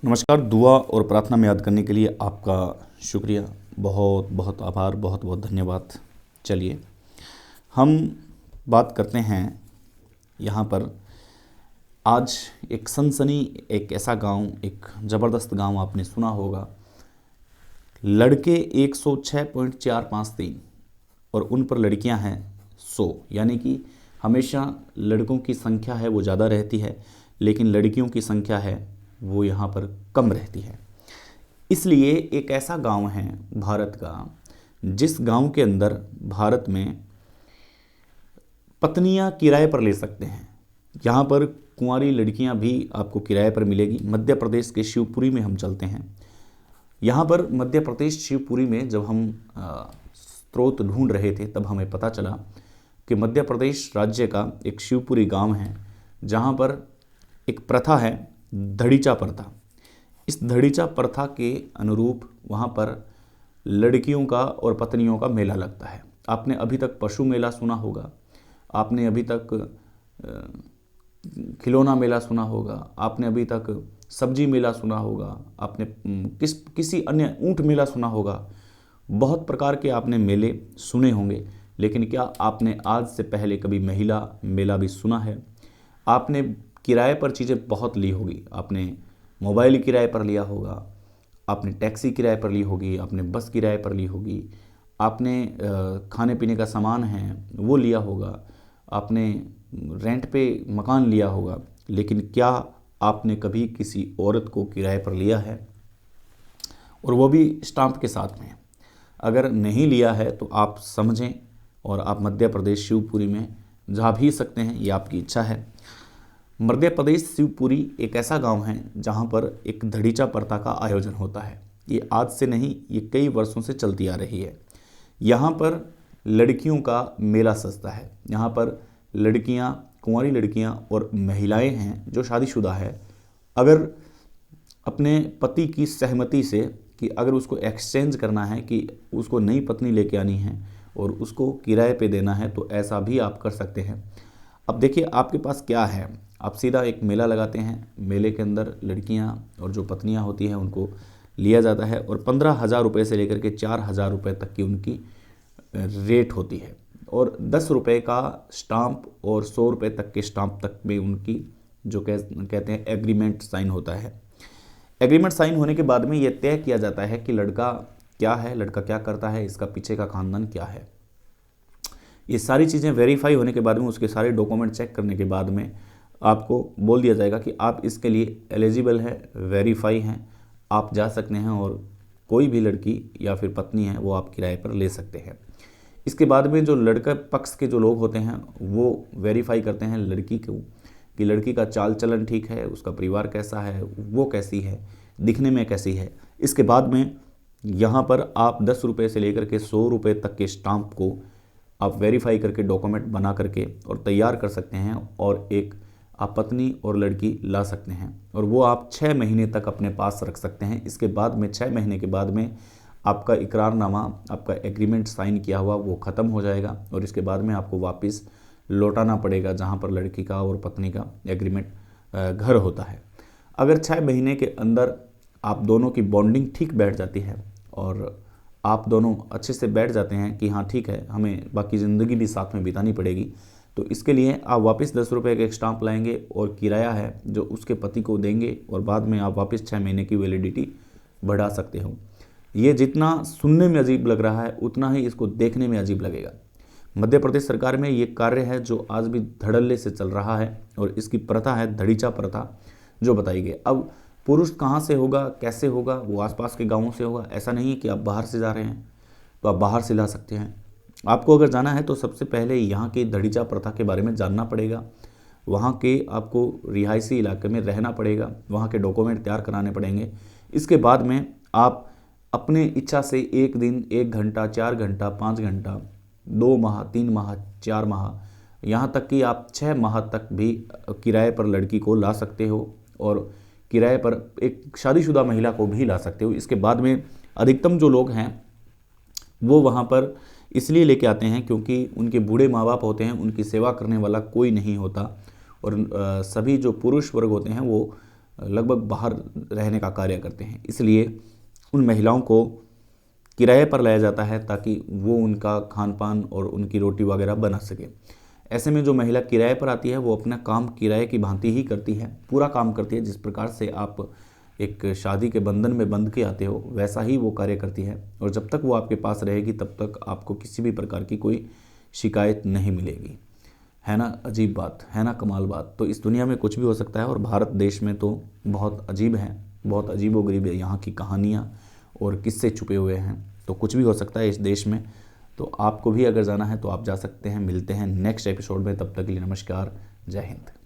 नमस्कार। दुआ और प्रार्थना में याद करने के लिए आपका शुक्रिया, बहुत बहुत आभार, बहुत बहुत धन्यवाद। चलिए हम बात करते हैं यहाँ पर। आज एक सनसनी, एक ऐसा गांव, एक ज़बरदस्त गांव आपने सुना होगा। लड़के 106.453 और उन पर लड़कियां हैं 100, यानी कि हमेशा लड़कों की संख्या है वो ज़्यादा रहती है, लेकिन लड़कियों की संख्या है वो यहाँ पर कम रहती है। इसलिए एक ऐसा गांव है भारत का, जिस गांव के अंदर भारत में पत्नियां किराए पर ले सकते हैं। यहाँ पर कुंवारी लड़कियां भी आपको किराए पर मिलेगी। मध्य प्रदेश के शिवपुरी में हम चलते हैं। यहाँ पर मध्य प्रदेश शिवपुरी में जब हम स्रोत ढूंढ रहे थे तब हमें पता चला कि मध्य प्रदेश राज्य का एक शिवपुरी गांव है, जहाँ पर एक प्रथा है धड़ीचा प्रथा। इस धड़ीचा प्रथा के अनुरूप वहाँ पर लड़कियों का और पत्नियों का मेला लगता है। आपने अभी तक पशु मेला सुना होगा, आपने अभी तक खिलौना मेला सुना होगा, आपने अभी तक सब्जी मेला सुना होगा, आपने किसी अन्य ऊंट मेला सुना होगा। बहुत प्रकार के आपने मेले सुने होंगे, लेकिन क्या आपने आज से पहले कभी महिला मेला भी सुना है? आपने किराए पर चीज़ें बहुत ली होगी। आपने मोबाइल किराए पर लिया होगा, आपने टैक्सी किराए पर ली होगी, आपने बस किराए पर ली होगी, आपने खाने पीने का सामान है वो लिया होगा, आपने रेंट पे मकान लिया होगा। लेकिन क्या आपने कभी किसी औरत को किराए पर लिया है, और वो भी स्टाम्प के साथ में? अगर नहीं लिया है तो आप समझें और आप मध्य प्रदेश शिवपुरी में जा भी सकते हैं, ये आपकी इच्छा है। मध्य प्रदेश शिवपुरी एक ऐसा गांव है जहां पर एक धड़ीचा प्रथा का आयोजन होता है। ये आज से नहीं, ये कई वर्षों से चलती आ रही है। यहाँ पर लड़कियों का मेला सजता है। यहाँ पर लड़कियाँ, कुंवारी लड़कियाँ और महिलाएं हैं जो शादीशुदा है, अगर अपने पति की सहमति से कि अगर उसको एक्सचेंज करना है, कि उसको नई पत्नी लेके आनी है और उसको किराए पे देना है, तो ऐसा भी आप कर सकते हैं। अब देखिए आपके पास क्या है। आप सीधा एक मेला लगाते हैं, मेले के अंदर लड़कियां और जो पत्नियां होती हैं उनको लिया जाता है, और 15,000 रुपये से लेकर के 4,000 रुपये तक की उनकी रेट होती है। और 10 रुपये का स्टाम्प और 100 रुपये तक के स्टाम्प तक में उनकी जो कहते हैं एग्रीमेंट साइन होता है। एग्रीमेंट साइन होने के बाद में ये तय किया जाता है कि लड़का क्या है, लड़का क्या करता है, इसका पीछे का खानदान क्या है। ये सारी चीज़ें वेरीफाई होने के बाद में, उसके सारे डॉक्यूमेंट चेक करने के बाद में आपको बोल दिया जाएगा कि आप इसके लिए एलिजिबल है, वेरीफाई हैं, आप जा सकते हैं और कोई भी लड़की या फिर पत्नी है वो आप किराए पर ले सकते हैं। इसके बाद में जो लड़का पक्ष के जो लोग होते हैं वो वेरीफाई करते हैं लड़की को, कि लड़की का चाल चलन ठीक है, उसका परिवार कैसा है, वो कैसी है, दिखने में कैसी है। इसके बाद में यहाँ पर आप 10 रुपये से लेकर के 100 रुपये तक के स्टाम्प को आप वेरीफाई करके डॉक्यूमेंट बना करके और तैयार कर सकते हैं, और एक आप पत्नी और लड़की ला सकते हैं, और वो आप 6 महीने तक अपने पास रख सकते हैं। इसके बाद में 6 महीने के बाद में आपका इकरारनामा, आपका एग्रीमेंट साइन किया हुआ वो ख़त्म हो जाएगा, और इसके बाद में आपको वापस लौटाना पड़ेगा जहाँ पर लड़की का और पत्नी का एग्रीमेंट घर होता है। अगर 6 महीने के अंदर आप दोनों की बॉन्डिंग ठीक बैठ जाती है और आप दोनों अच्छे से बैठ जाते हैं कि हाँ ठीक है, हमें बाकी ज़िंदगी भी साथ में बितानी पड़ेगी, तो इसके लिए आप वापस 10 रुपये का एक स्टाम्प लाएंगे और किराया है जो उसके पति को देंगे, और बाद में आप वापस 6 महीने की वैलिडिटी बढ़ा सकते हो। ये जितना सुनने में अजीब लग रहा है उतना ही इसको देखने में अजीब लगेगा। मध्य प्रदेश सरकार में ये कार्य है जो आज भी धड़ल्ले से चल रहा है, और इसकी प्रथा है धड़ीचा प्रथा जो बताई गई। अब पुरुष कहाँ से होगा, कैसे होगा, वो आसपास के गांवों से होगा। ऐसा नहीं है कि आप बाहर से जा रहे हैं तो आप बाहर से ला सकते हैं। आपको अगर जाना है तो सबसे पहले यहाँ की धड़ीचा प्रथा के बारे में जानना पड़ेगा, वहाँ के आपको रिहायशी इलाके में रहना पड़ेगा, वहाँ के डॉक्यूमेंट तैयार कराने पड़ेंगे। इसके बाद में आप अपने इच्छा से 1 दिन, 1 घंटा, 4 घंटा, 5 घंटा, 2 माह, 3 माह, 4 माह, यहाँ तक कि आप 6 माह तक भी किराए पर लड़की को ला सकते हो, और किराए पर एक शादीशुदा महिला को भी ला सकते हो। इसके बाद में अधिकतम जो लोग हैं वो वहाँ पर इसलिए लेके आते हैं क्योंकि उनके बूढ़े माँ बाप होते हैं, उनकी सेवा करने वाला कोई नहीं होता, और सभी जो पुरुष वर्ग होते हैं वो लगभग बाहर रहने का कार्य करते हैं। इसलिए उन महिलाओं को किराए पर लाया जाता है ताकि वो उनका खान पान और उनकी रोटी वगैरह बना सके। ऐसे में जो महिला किराए पर आती है वो अपना काम किराए की भांति ही करती है, पूरा काम करती है। जिस प्रकार से आप एक शादी के बंधन में बंध के आते हो वैसा ही वो कार्य करती है, और जब तक वो आपके पास रहेगी तब तक आपको किसी भी प्रकार की कोई शिकायत नहीं मिलेगी। है ना अजीब बात, है ना कमाल बात। तो इस दुनिया में कुछ भी हो सकता है, और भारत देश में तो बहुत अजीब है, बहुत अजीबोगरीब है यहाँ की कहानियाँ और किस्से छुपे हुए हैं। तो कुछ भी हो सकता है इस देश में। तो आपको भी अगर जाना है तो आप जा सकते हैं। मिलते हैं नेक्स्ट एपिसोड में, तब तक के लिए नमस्कार, जय हिंद।